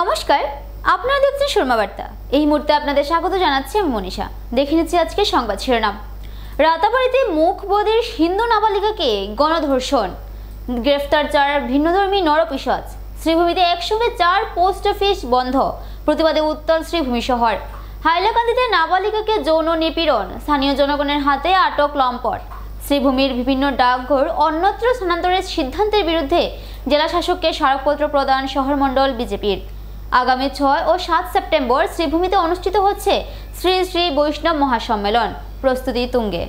নমস্কার, আপনারা দেখছেন সুরমা বার্তা। এই মুহূর্তে আপনাদের স্বাগত জানাচ্ছি আমি মনীষা। দেখে নিচ্ছি আজকে সংবাদ শিরোনাম। রাতাবাড়িতে মুখ বধির হিন্দু নাবালিকাকে গণধর্ষণ, গ্রেফতার 4 ভিন্নধর্মী নরপিশাচ। শ্রীভূমিতে একসঙ্গে 4 পোস্ট অফিস বন্ধ, প্রতিবাদে উত্তাল শ্রীভূমি শহর। হাইলাকান্দিতে নাবালিকাকে যৌন নিপীড়ন, স্থানীয় জনগণের হাতে আটক লম্পট। শ্রীভূমির বিভিন্ন ডাকঘর অন্যত্র স্থানান্তরের সিদ্ধান্তের বিরুদ্ধে জেলা শাসককে স্মারকপত্র প্রদান শহরমণ্ডল বিজেপির। আগামী 6 ও 7 সেপ্টেম্বর শ্রীভূমিতে অনুষ্ঠিত হচ্ছে শ্রী শ্রী বৈষ্ণব মহাসম্মেলন, প্রস্তুতি তুঙ্গে।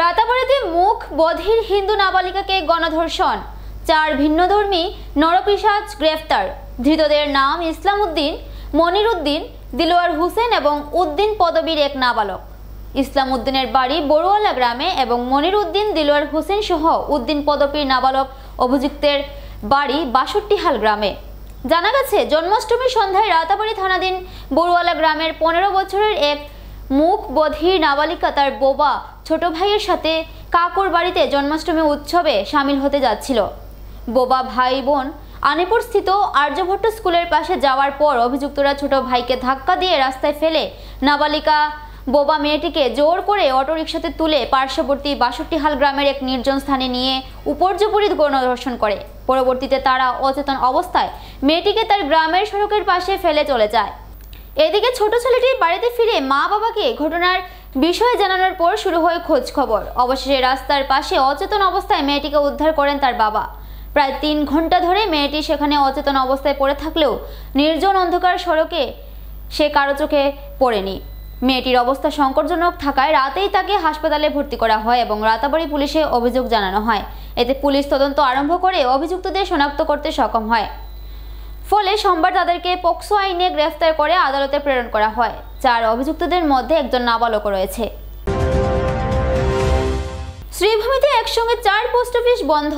রাতাবাড়িতে মুখ বধির হিন্দু নাবালিকাকে গণধর্ষণ, 4 ভিন্নধর্মী নরপিশাচ গ্রেফতার। ধৃতদের নাম ইসলাম উদ্দিন, মনির উদ্দিন, দিলওয়ার হোসেন এবং উদ্দিন পদবীর এক নাবালক। ইসলাম উদ্দিনের বাড়ি বড়ুয়ালা গ্রামে এবং মনির উদ্দিন, দিলওয়ার হোসেন সহ উদ্দিন পদবীর নাবালক অভিযুক্তের বাড়ি 62হাল গ্রামে। জানা গেছে, জন্মাষ্টমীর সন্ধ্যায় রাতাবাড়ি থানাধীন বড়ুয়ালা গ্রামের 15 বছরের এক মুখ বধির নাবালিকা তার বোবা ছোট ভাইয়ের সাথে কাকুর বাড়িতে জন্মাষ্টমী উৎসবে সামিল হতে যাচ্ছিল। বোবা ভাই বোন আনিপুর স্থিত আর্যভট্ট স্কুলের পাশে যাওয়ার পর অভিযুক্তরা ছোট ভাইকে ধাক্কা দিয়ে রাস্তায় ফেলে নাবালিকা বোবা মেয়েটিকে জোর করে অটোরিকশাতে তুলে পার্শ্ববর্তী 62হাল গ্রামের এক নির্জন স্থানে নিয়ে উপর্যুপরি গণধর্ষণ করে। পরবর্তীতে তারা অচেতন অবস্থায় মেয়েটিকে তার গ্রামের সড়কের পাশে ফেলে চলে যায়। এদিকে ছোট ছেলেটি বাড়িতে ফিরে মা বাবাকে ঘটনার বিষয়ে জানানোর পর শুরু হয় খোঁজ খবর। অবশেষে রাস্তার পাশে অচেতন অবস্থায় মেয়েটিকে উদ্ধার করেন তার বাবা। প্রায় 3 ঘন্টা ধরে মেয়েটি সেখানে অচেতন অবস্থায় পড়ে থাকলেও নির্জন অন্ধকার সড়কে সে কারো চোখে পড়েনি। মেয়েটির অবস্থা সংকটজনক থাকায় রাতেই তাকে হাসপাতালে ভর্তি করা হয় এবং রাতাবাড়ি পুলিশে অভিযোগ জানানো হয়। এতে পুলিশ তদন্ত আরম্ভ করে অভিযুক্তদের শনাক্ত করতে সক্ষম হয়। ফলে সোমবার তাদেরকে পোক্সো আইনে গ্রেফতার করে আদালতে প্রেরণ করা হয়। 4 অভিযুক্তদের মধ্যে একজন নাবালকও রয়েছে। শ্রীভূমিতে একসঙ্গে 4 পোস্ট অফিস বন্ধ,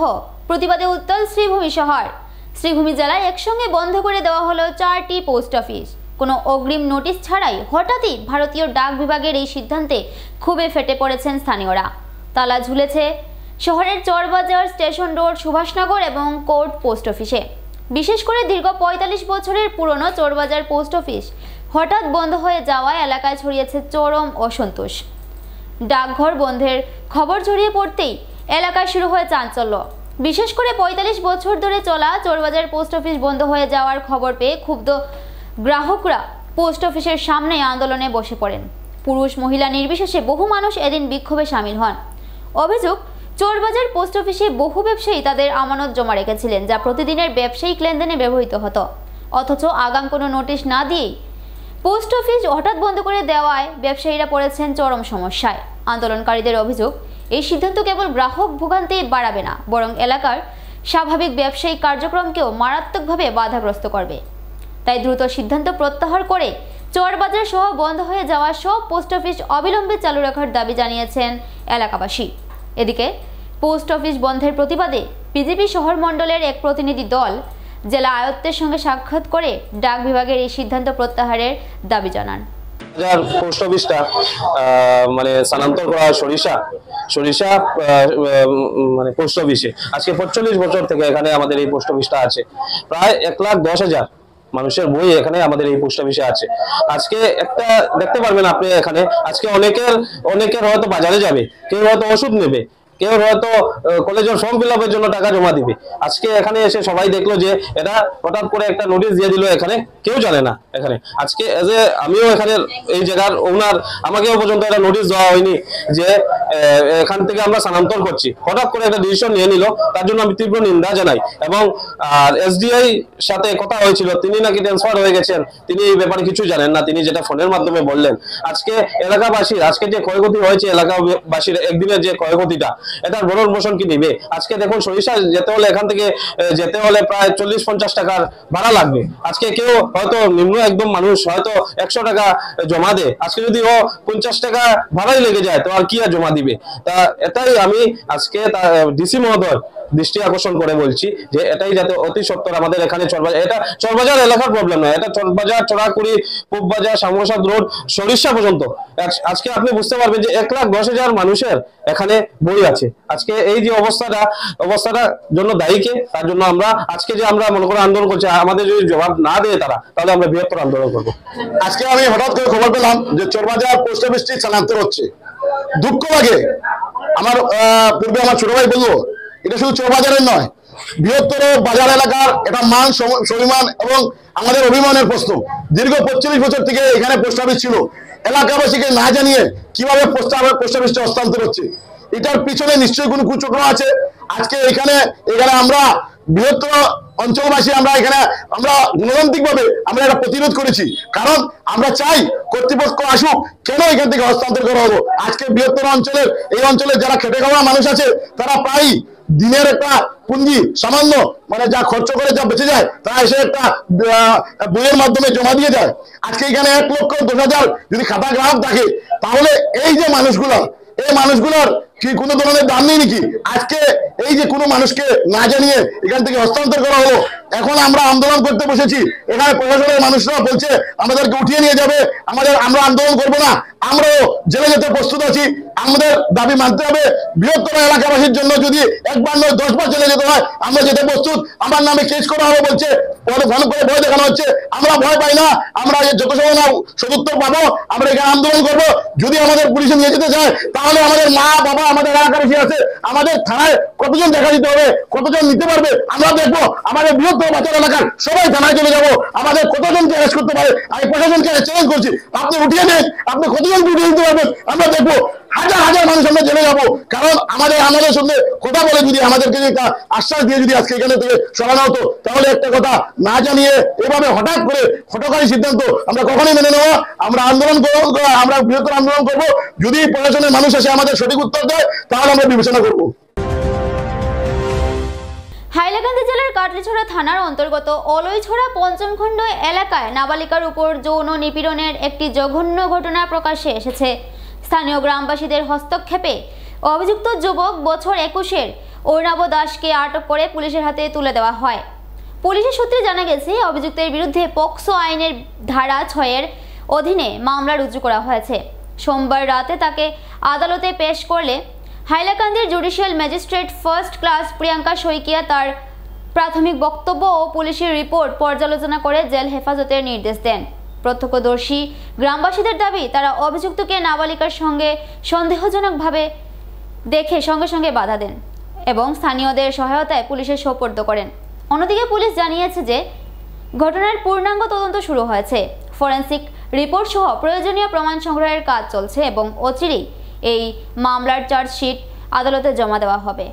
প্রতিবাদে উত্তাল শ্রীভূমি শহর। শ্রীভূমি জেলায় একসঙ্গে বন্ধ করে দেওয়া হলো 4টি পোস্ট অফিস। কোনো অগ্রিম নোটিশ ছাড়াই হঠাৎই ভারতীয় ডাক বিভাগের এই সিদ্ধান্তে ক্ষোভে ফেটে পড়েছেন স্থানীয়রা। তালা ঝুলেছে শহরের চরবাজার, স্টেশন রোড, সুভাষনগর এবং কোর্ট পোস্ট অফিসে। বিশেষ করে দীর্ঘ 45 বছরের পুরনো চরবাজার পোস্ট অফিস হঠাৎ বন্ধ হয়ে যাওয়ায় এলাকায় ছড়িয়েছে চরম অসন্তোষ। ডাকঘর বন্ধের খবর ছড়িয়ে পড়তেই এলাকায় শুরু হয় চাঞ্চল্য। বিশেষ করে 45 বছর ধরে চলা চরবাজার পোস্ট অফিস বন্ধ হয়ে যাওয়ার খবর পেয়ে ক্ষুব্ধ গ্রাহকরা পোস্ট অফিসের সামনে আন্দোলনে বসে পড়েন। পুরুষ মহিলা নির্বিশেষে বহু মানুষ এদিন বিক্ষোভে সামিল হন। অভিযোগ, চরবাজার পোস্ট অফিসে বহু ব্যবসায়ী তাদের আমানত জমা রেখেছিলেন, যা প্রতিদিনের ব্যবসায়িক লেনদেনে ব্যবহৃত হতো। অথচ আগাম কোনো নোটিশ না দিয়েই পোস্ট অফিস হঠাৎ বন্ধ করে দেওয়ায় ব্যবসায়ীরা পড়েছেন চরম সমস্যায়। আন্দোলনকারীদের অভিযোগ, এই সিদ্ধান্ত কেবল গ্রাহক ভোগান্তি বাড়াবে না, বরং এলাকার স্বাভাবিক ব্যবসায়িক কার্যক্রমকেও মারাত্মকভাবে বাধাগ্রস্ত করবে। তাই দ্রুত সিদ্ধান্ত প্রত্যাহার করে চরবাজার সহ বন্ধ হয়ে যাওয়া সব পোস্ট অফিস অবিলম্বে চালু রাখার দাবি জানিয়েছেন এলাকাবাসী। এদিকে পোস্ট অফিস বন্ধের প্রতিবাদে বিজেপি শহর মণ্ডলের এক প্রতিনিধি দল জেলা আয়ত্তের সঙ্গে সাক্ষাৎ করে ডাক বিভাগের এই সিদ্ধান্ত প্রত্যাহারের দাবি জানান। পোস্ট অফিসটা মানে স্থানান্তর করা সরিষা মানে পোস্ট অফিসে আজকে 45 বছর থেকে এখানে আমাদের এই পোস্ট অফিসটা আছে। প্রায় 1,10,000 মানুষের বই এখানে আমাদের এই পোস্ট অফিসে আছে। আজকে একটা দেখতে পারবেন আপনি এখানে আজকে অনেকের হয়তো বাজারে যাবে, কেউ হয়তো ওষুধ নেবে, কেউ হয়তো কলেজের ফর্ম ফিল আপের জন্য টাকা জমা দিবে। আজকে এখানে এসে সবাই দেখলো যে এটা হঠাৎ করে একটা নোটিশ দিয়ে দিল, এখানে কেউ জানে না। এখানে আজকে আমিও এখানে এই জায়গার ওনার, আমাকেও পর্যন্ত একটা নোটিশ দেওয়া হয়নি যে এখান থেকে আমরা স্থানান্তর করছি। হঠাৎ করে একটা ডিসিশন নিয়ে নিল, তার জন্য আমি তীব্র নিন্দা জানাই। এবং এসডিআই সাথে কথা হয়েছিল, তিনি নাকি ট্রান্সফার হয়ে গেছেন, তিনি এই ব্যাপারে কিছু জানেন না, তিনি যেটা ফোনের মাধ্যমে বললেন। আজকে এলাকাবাসীর আজকে যে ক্ষয়ক্ষতি হয়েছে, এলাকাবাসীর একদিনের যে ক্ষয়ক্ষতিটা, এটার ভরণ পোষণ কি নিবে? আজকে দেখুন সরিষা যেতে হলে এখান থেকে যেতে হলে প্রায় 40-50 টাকার ভাড়া লাগবে। আজকে কেউ হয়তো নিম্ন একদম মানুষ হয়তো 100 টাকা জমা দেয়, আজকে যদি ও 50 টাকা ভাড়াই লেগে যায় তো আর কি আর জমা দিবে? তা এটাই আমি আজকে ডিসি মহোদয় দৃষ্টি আকর্ষণ করে বলছি যে এটাই যাতে অতি সত্বর আমাদের এখানে চরবাজার, এটা চরবাজার এলাকার প্রবলেম নয়, এটা চরবাজার, চড়াকুড়ি, পূববাজার, শামসাদ রোড, সরিষা পর্যন্ত আজকে আপনি বুঝতে পারবেন যে 1,10,000 মানুষের এখানে বই আছে। আজকে এই যে অবস্থাটা জন্য দায়ী কে? তার জন্য আমরা আজকে যে আমরা মনে করে আন্দোলন করছি, আমাদের যদি জবাব না দেয় তারা, তাহলে আমরা বৃহত্তর আন্দোলন করবো। আজকে আমি হঠাৎ করে খবর পেলাম যে চরবাজার পোস্ট অফিসটি স্থানান্তর হচ্ছে। দুঃখ লাগে। আমার পূর্বে আমার ছোট ভাই বললো এটা শুধু চরবাজারের নয়, বৃহত্তর বাজার এলাকার এটা মান সম্মান এবং আমাদের অভিমানের প্রশ্ন। দীর্ঘ 45 বছর থেকে এখানে পোস্ট অফিস ছিল, এলাকাবাসীকে না জানিয়ে কিভাবে পোস্ট অফিসটা হস্তান্তর হচ্ছে, এটার পিছনে নিশ্চয়ই কোনো কুচক্র আছে। আজকে এখানে আমরা বৃহত্তর অঞ্চলবাসী আমরা গণতান্ত্রিক ভাবে আমরা এটা প্রতিরোধ করেছি, কারণ আমরা চাই কর্তৃপক্ষ আসুক, কেন এখান থেকে হস্তান্তর করা হলো। আজকে বৃহত্তর এই অঞ্চলের যারা খেটে খাওয়া মানুষ আছে, তারা প্রায় দিনের একটা পুঁজি সামান্য যা খরচ করে যা বেঁচে যায়, তারা এসে একটা বইয়ের মাধ্যমে জমা দিয়ে যায়। আজকে এখানে 1,10,000 যদি খাতা গ্রাহক থাকে, তাহলে এই যে মানুষগুলোর কি কোনো ধরনের দাম নেই নাকি? আজকে এই যে কোনো মানুষকে না জানিয়ে এখান থেকে হস্তান্তর করা হলো। এখন আমরা আন্দোলন করতে বসেছি, এখানে প্রশাসনের মানুষরা বলছে আমাদেরকে উঠিয়ে নিয়ে যাবে, আমরা আন্দোলন করবো না, আমরাও জেলে যেতে প্রস্তুত আছি। আমাদের দাবি মানতে হবে। বৃহত্তর এলাকাবাসীর জন্য যদি একবার নয় 10 বার জেলে যেতে হয়, আমরা যেতে প্রস্তুত। আমার নামে কেস করা হবে বলছে, ফোন করে ভয় দেখানো হচ্ছে। আমরা ভয় পাই না, আমরা যত সময় না সদুত্তর পাবো, আমরা এখানে আন্দোলন করবো। যদি আমাদের পুলিশে নিয়ে যেতে চায়, তাহলে আমাদের মা বাবা, আমাদের এলাকাবাসী আছে, আমাদের থানায় কতজন দেখা দিতে হবে, কতজন নিতে পারবে আমরা দেখবো। আমাদের বৃহত্তর বাজার এলাকার সবাই থানায় চলে যাবো, আমাদের কতজনকে অ্যারেস্ট করতে পারে। আমি প্রশাসনকে চ্যালেঞ্জ করছি, আপনি উঠিয়ে দেন, আপনি কতজন উঠিয়ে দিতে পারবেন, আমরা দেখবো। হাজার হাজার মানুষ আমরা জেলে যাবো, কারণ আমাদের সঙ্গে কথা বলে যদি আমাদেরকে একটা আশ্বাস দিয়ে যদি আজকে এখানে থেকে সরানো হতো, তাহলে একটা কথা না জানিয়ে এভাবে হঠাৎ করে হঠকারী সিদ্ধান্ত আমরা কখনোই মেনে নেবো। আমরা আন্দোলন করবো, আমরা বৃহত্তর আন্দোলন করবো। যদি প্রশাসনের মানুষ এসে আমাদের সঠিক উত্তর দেয়, তাহলে আমরা বিবেচনা করবো। হাইলাকান্দি জেলার কাটলিছড়া থানার অন্তর্গত অলইছড়া পঞ্চম খণ্ড এলাকায় নাবালিকার উপর যৌন নিপীড়নের একটি জঘন্য ঘটনা প্রকাশ্যে এসেছে। স্থানীয় গ্রামবাসীদের হস্তক্ষেপে অভিযুক্ত যুবক বছর 21-এর অর্ণব দাসকে আটক করে পুলিশের হাতে তুলে দেওয়া হয়। পুলিশের সূত্রে জানা গেছে, অভিযুক্তের বিরুদ্ধে পক্সো আইনের ধারা 6-এর অধীনে মামলা রুজু করা হয়েছে। সোমবার রাতে তাকে আদালতে পেশ করলে হাইলাকান্দির judicial magistrate first class Priyanka Saikia তার প্রাথমিক বক্তব্য ও পুলিশের রিপোর্ট পর্যালোচনা করে জেল হেফাজতের নির্দেশ দেন। প্রত্যক্ষদর্শী গ্রামবাসীদের দাবি, তারা অভিযুক্তকে নাবালিকার সঙ্গে সন্দেহজনকভাবে দেখে সঙ্গে সঙ্গে বাধা দেন এবং স্থানীয়দের সহায়তায় পুলিশের সোপর্দ করেন। অন্যদিকে পুলিশ জানিয়েছে যে ঘটনার পূর্ণাঙ্গ তদন্ত শুরু হয়েছে, ফরেনসিক রিপোর্ট সহ প্রয়োজনীয় প্রমাণ সংগ্রহের কাজ চলছে এবং অচিরেই এই মামলার চার্জশিট আদালতে জমা দেওয়া হবে।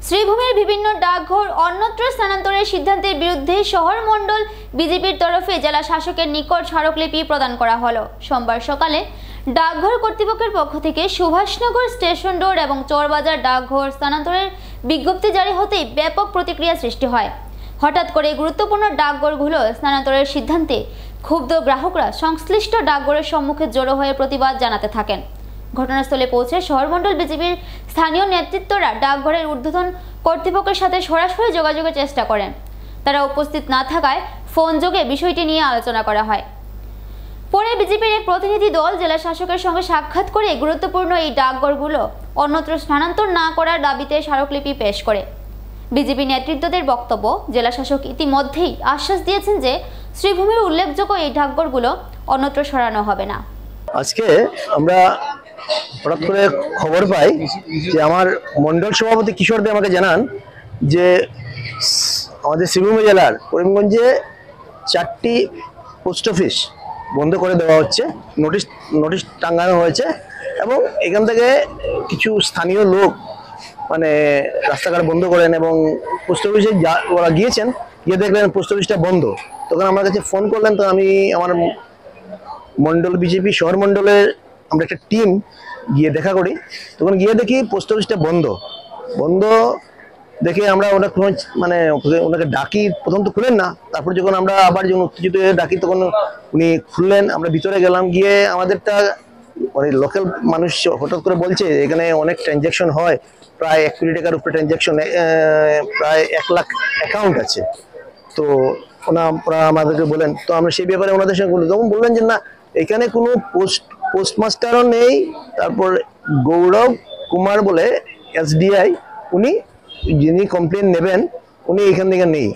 শ্রীভূমির বিভিন্ন ডাকঘর অন্যত্র স্থানান্তরের সিদ্ধান্তের বিরুদ্ধে শহর মণ্ডল বিজেপির তরফে জেলা শাসকের নিকট স্মারকলিপি প্রদান করা হলো। সোমবার সকালে ডাকঘর কর্তৃপক্ষের পক্ষ থেকে সুভাষনগর স্টেশন রোড এবং চরবাজার ডাকঘর স্থানান্তরের বিজ্ঞপ্তি জারি হতেই ব্যাপক প্রতিক্রিয়া সৃষ্টি হয়। হঠাৎ করে গুরুত্বপূর্ণ ডাকঘরগুলো স্থানান্তরের সিদ্ধান্তে ক্ষুব্ধ গ্রাহকরা সংশ্লিষ্ট ডাকঘরের সম্মুখে জড়ো হয়ে প্রতিবাদ জানাতে থাকেন। ঘটনাস্থলে পৌঁছে শহরমণ্ডল বিজেপির স্থানীয় নেতৃত্বরা ডাকঘরের ঊর্ধ্বতন কর্তৃপক্ষের সাথে সরাসরি যোগাযোগের চেষ্টা করেন। তারা উপস্থিত না থাকায় ফোন যোগে বিষয়টি নিয়ে আলোচনা করা হয়। পরে বিজেপির এক প্রতিনিধি দল জেলা শাসকের সঙ্গে সাক্ষাৎ করে গুরুত্বপূর্ণ এই ডাকঘরগুলো অন্যত্র স্থানান্তর না করার দাবিতে স্মারকলিপি পেশ করে। বিজেপি নেতৃত্বদের বক্তব্য, জেলা শাসক ইতিমধ্যেই আশ্বাস দিয়েছেন যে শ্রীভূমির উল্লেখযোগ্য এই ডাকঘরগুলো অন্যত্র সরানো হবে না। আজকে আমরা হঠাৎ করে খবর পাই যে আমার মন্ডল সভাপতি কিশোর দে আমাকে জানান যে আমাদের শ্রীভূমি জেলার করিমগঞ্জে 4টি পোস্ট অফিস বন্ধ করে দেওয়া হচ্ছে, নোটিশ টাঙানো হয়েছে এবং এখান থেকে কিছু স্থানীয় লোক রাস্তাঘাট বন্ধ করেন এবং পোস্ট অফিসে ওরা গিয়েছেন, গিয়ে দেখলেন পোস্ট অফিসটা বন্ধ। তখন আমার কাছে ফোন করলেন, তো আমি আমার মন্ডল বিজেপি শহর মন্ডলের আমরা একটা টিম গিয়ে দেখা করি। তখন গিয়ে দেখি পোস্ট অফিসটা বন্ধ দেখে আমরা ওনাকে মানে ওনাকে ডাকি, প্রথম তো খুলেন না, তারপর যখন আমরা আবার যখন উত্তেজিত হয়ে ডাকি তখন উনি খুললেন। আমরা ভিতরে গেলাম, গিয়ে আমাদেরটা মানে লোকাল মানুষ হঠাৎ করে বলছে এখানে অনেক ট্রানজ্যাকশন হয়, প্রায় 1 কোটি টাকার উপরে ট্রানজ্যাকশন, প্রায় 1 লাখ অ্যাকাউন্ট আছে। তো ওরা আমাদেরকে বলেন, তো আমরা সেই ব্যাপারে ওনাদের সঙ্গে বলি, তখন বললেন যে না এখানে কোনো পোস্টমাস্টারও নেই। তারপর গৌরব কুমার বলে SDI, উনি যিনি কমপ্লেন নেবেন উনি এখান থেকে নেই।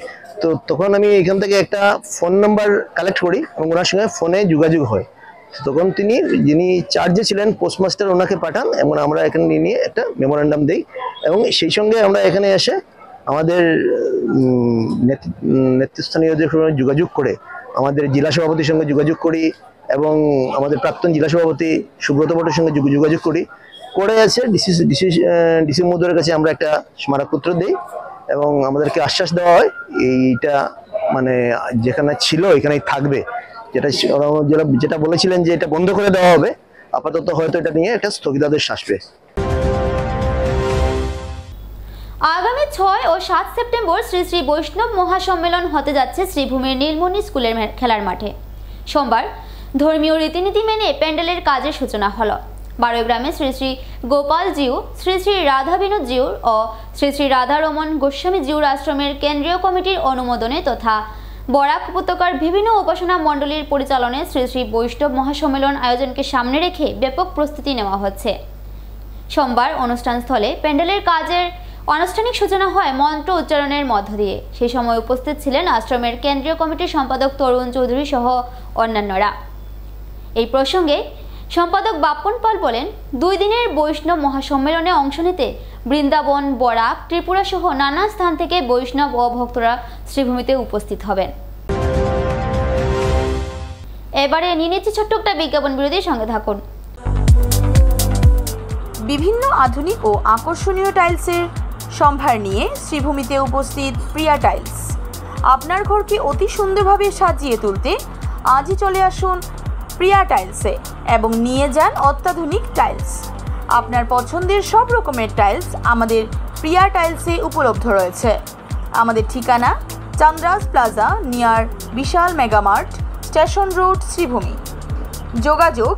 তো তখন আমি এখান থেকে একটা ফোন নাম্বার কালেক্ট করি এবং ওনার সঙ্গে ফোনে যোগাযোগ হয়। তখন যিনি চার্জে ছিলেন পোস্টমাস্টার, ওনাকে পাঠান এবং আমরা এখানে নিয়ে একটা মেমোরেন্ডাম দিই এবং সেই সঙ্গে আমরা এখানে এসে আমাদের নেতৃস্থানীয়দের সঙ্গে যোগাযোগ করে আমাদের জেলা সভাপতির সঙ্গে যোগাযোগ করি এবং আমাদের প্রাক্তন জেলা সভাপতি সুব্রত ভট্টের সঙ্গে যোগাযোগ করে আছে ডিসি মহোদয়ের কাছে আমরা একটা স্মারকপত্র দিই এবং আমাদেরকে আশ্বাস দেওয়া হয় এইটা মানে যেখানে ছিল এখানেই থাকবে। যেটা বলেছিলেন যে এটা বন্ধ করে দেওয়া হবে, আপাতত হয়তো এটা নিয়ে একটা স্থগিতাদেশ আসবে। আগামী 6 ও 7 সেপ্টেম্বর শ্রী শ্রী বৈষ্ণব মহাসম্মেলন হতে যাচ্ছে শ্রীভূমির নীলমণি স্কুলের খেলার মাঠে। সোমবার ধর্মীয় রীতিনীতি মেনে প্যান্ডেলের কাজের সূচনা হলো। বারোগ্রামে শ্রী শ্রী গোপাল জিউ, শ্রী শ্রী রাধা বিনোদ জিউর ও শ্রী শ্রী রাধারমন গোস্বামী জিউর আশ্রমের কেন্দ্রীয় কমিটির অনুমোদনে তথা বরাক উপত্যকার বিভিন্ন উপাসনা মণ্ডলীর পরিচালনায় শ্রী শ্রী বৈষ্ণব মহাসম্মেলন আয়োজনকে সামনে রেখে ব্যাপক প্রস্তুতি নেওয়া হচ্ছে। সোমবার অনুষ্ঠানস্থলে প্যান্ডেলের কাজের আনুষ্ঠানিক সূচনা হয় মন্ত্র উচ্চারণের মধ্য দিয়ে। সেই সময় উপস্থিত ছিলেন আশ্রমের কেন্দ্রীয় কমিটির সম্পাদক তরুণ চৌধুরী সহ অন্যান্যরা। এই প্রসঙ্গে সম্পাদক বাপন পাল বলেন, 2 দিনের বৈষ্ণব মহাসম্মেলনে অংশ নিতে বৃন্দাবন, বরাক, ত্রিপুরা সহ নানা স্থান থেকে বৈষ্ণব ও ভক্তরা শ্রীভূমিতে উপস্থিত হবেন। এবারে নিয়ে নিচ্ছি ছোট্ট একটা বিজ্ঞাপন বিরতির সঙ্গে থাকুন। বিভিন্ন আধুনিক ও আকর্ষণীয় টাইলসের সম্ভার নিয়ে শ্রীভূমিতে উপস্থিত প্রিয়া টাইলস। আপনার ঘরকে অতি সুন্দরভাবে সাজিয়ে তুলতে আজই চলে আসুন প্রিয়া টাইলসে এবং নিয়ে যান অত্যাধুনিক টাইলস। আপনার পছন্দের সব রকমের টাইলস আমাদের প্রিয়া টাইলসে উপলব্ধ রয়েছে। আমাদের ঠিকানা চান্দ্রাস প্লাজা নিয়ার বিশাল মেগামার্ট, স্টেশন রোড, শ্রীভূমি। যোগাযোগ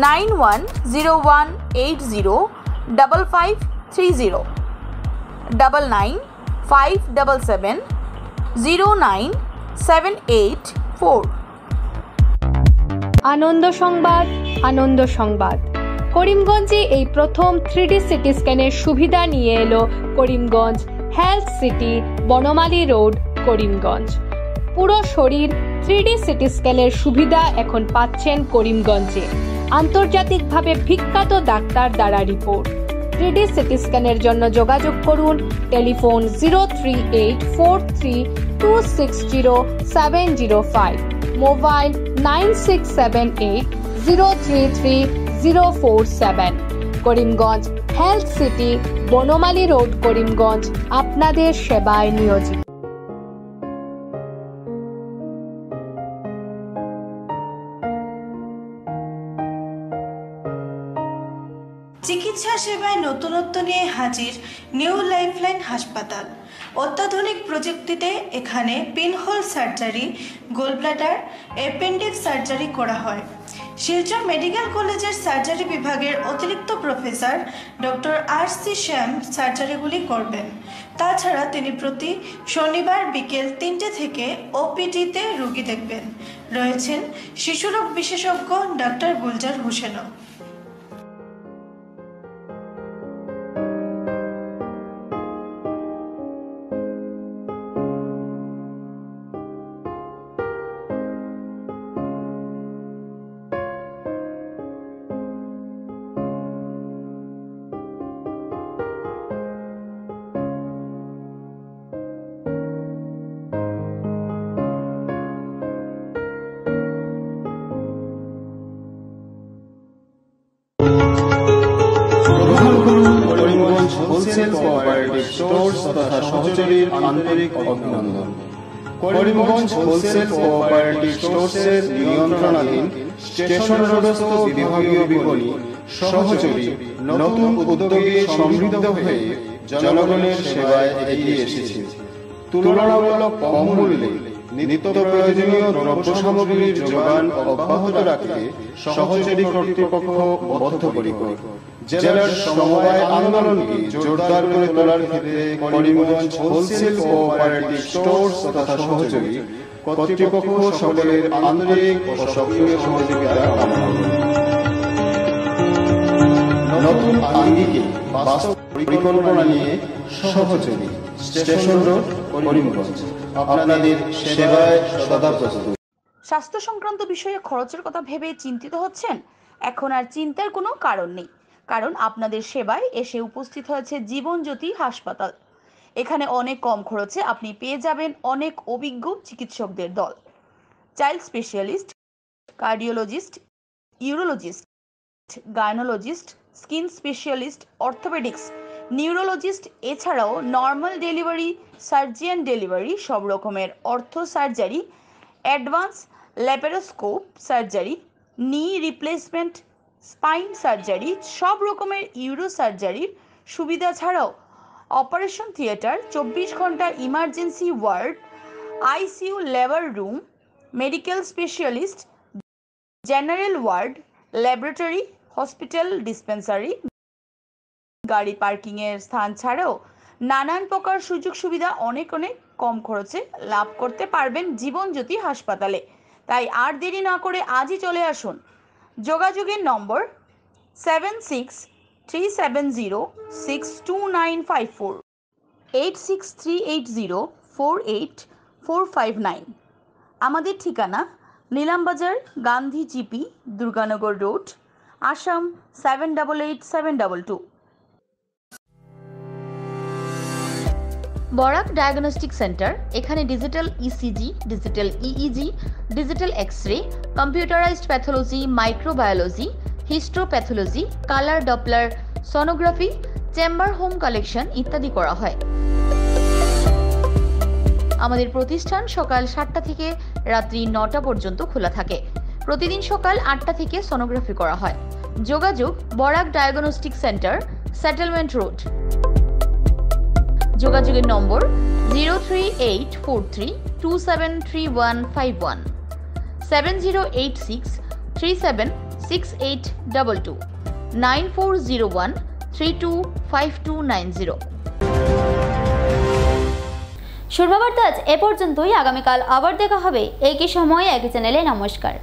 9101805530 9957709784। আনন্দ সংবাদ। করিমগঞ্জে এই প্রথম 3D সিটি স্ক্যানের সুবিধা নিয়ে এলো Karimganj health city, Banamali road, Karimganj. পুরো শরীর 3D সিটি স্ক্যানের সুবিধা এখন পাচ্ছেন করিমগঞ্জে। আন্তর্জাতিকভাবে বিখ্যাত ডাক্তার দ্বারা রিপোর্ট। 3D সিটি স্ক্যানের জন্য যোগাযোগ করুন telephone 03843260705, mobile 9678033047। Karimganj health city, Banamali road, Karimganj আপনাদের সেবায় নিয়োজিত। চিকিৎসা সেবায় নতুনত্ব নিয়ে হাজির নিউ লাইফলাইন হাসপাতাল। অত্যাধুনিক প্রযুক্তিতে এখানে pinhole surgery, gallbladder, appendix surgery করা হয়। শিলচর মেডিকেল কলেজের সার্জারি বিভাগের অতিরিক্ত প্রফেসর ডক্টর RC শ্যাম সার্জারিগুলি করবেন। তাছাড়া তিনি প্রতি শনিবার বিকেল 3টে থেকে OPD-তে রোগী দেখবেন। রয়েছেন শিশুরোগ বিশেষজ্ঞ ডাক্তার গুলজার হোসেনও। হোলসেল কোঅপারেটিভ স্টোর্স তথা সহযোগীর আন্তরিক অভিনন্দন। করিমগঞ্জ হোলসেল কোঅপারেটিভ স্টোর্সের নিয়ন্ত্রণাধীন স্টেশন রোডস্থ বিভাগীয় বিপণী সহচরী নতুন উদ্যোগে সমৃদ্ধ হয়ে জনগণের সেবায় এগিয়ে এসেছে। তুলনামূলক কম মূল্যে নিত্য প্রয়োজনীয় দ্রব্য সামগ্রীর যোগান অব্যাহত রাখতে সহচরী কর্তৃপক্ষ বদ্ধপরিকর। জেলার সমবায় আন্দোলনকে জোরদার করে তোলার ক্ষেত্রে করিমগঞ্জ হোলসেল কোঅপারেটিভ স্টোর্স তথা সহচরী কর্তৃপক্ষ সকলের আন্তরিক ও সক্রিয় সহযোগিতা কামনা করে। নতুন আঙ্গিকে বাস্তব পরিকল্পনা নিয়ে সহচরী স্টেশন রোড করিমগঞ্জ আপনাদের সেবায় সদা প্রস্তুত। স্বাস্থ্য সংক্রান্ত বিষয়ে খরচের কথা ভেবে চিন্তিত হচ্ছেন? এখন আর চিন্তার কোনো কারণ নেই, কারণ আপনাদের সেবায় এসে উপস্থিত হয়েছে জীবনজ্যোতি হাসপাতাল। এখানে অনেক কম খরচে আপনি পেয়ে যাবেন অনেক অভিজ্ঞ চিকিৎসকদের দল। Child specialist, cardiologist, urologist, gynaecologist, skin specialist, orthopaedics, neurologist, এছাড়াও নর্মাল ডেলিভারি, সার্জিয়ান ডেলিভারি, সব রকমের ortho surgery, advance laparoscope surgery, knee replacement, spine surgery, সব রকমের ইউরো সার্জারির সুবিধা ছাড়াও অপারেশন থিয়েটার, 24 ঘন্টা emergency ward, ICU labour room, medical specialist, general ward, laboratory, hospital dispensary, গাড়ি পার্কিংয়ের স্থান ছাড়াও নানান প্রকার সুযোগ সুবিধা অনেক কম খরচে লাভ করতে পারবেন জীবনজ্যোতি হাসপাতালে। তাই আর দেরি না করে আজই চলে আসুন। যোগাযোগের নম্বর 7637062954, 8638048459। আমাদের ঠিকানা Nilambazar, Gandhi GP, Durganagar road, Assam 788722। Barak diagnostic centre. এখানে digital ECG, digital EEG, digital X-ray, computerised pathology, microbiology, histopathology, colour Doppler sonography, chamber home collection ইত্যাদি করা হয়। আমাদের প্রতিষ্ঠান সকাল 7টা থেকে রাত্রি 9টা পর্যন্ত খোলা থাকে। প্রতিদিন সকাল 8টা থেকে সোনোগ্রাফি করা হয়। যোগাযোগ Barak diagnostic centre, settlement road. যোগাযোগের নম্বর 03843273151, 7086376822, 9401325290। শোরবাবার্তা আজ এ পর্যন্তই। আগামীকাল আবার দেখা হবে একই সময়ে একই চ্যানেলে। নমস্কার।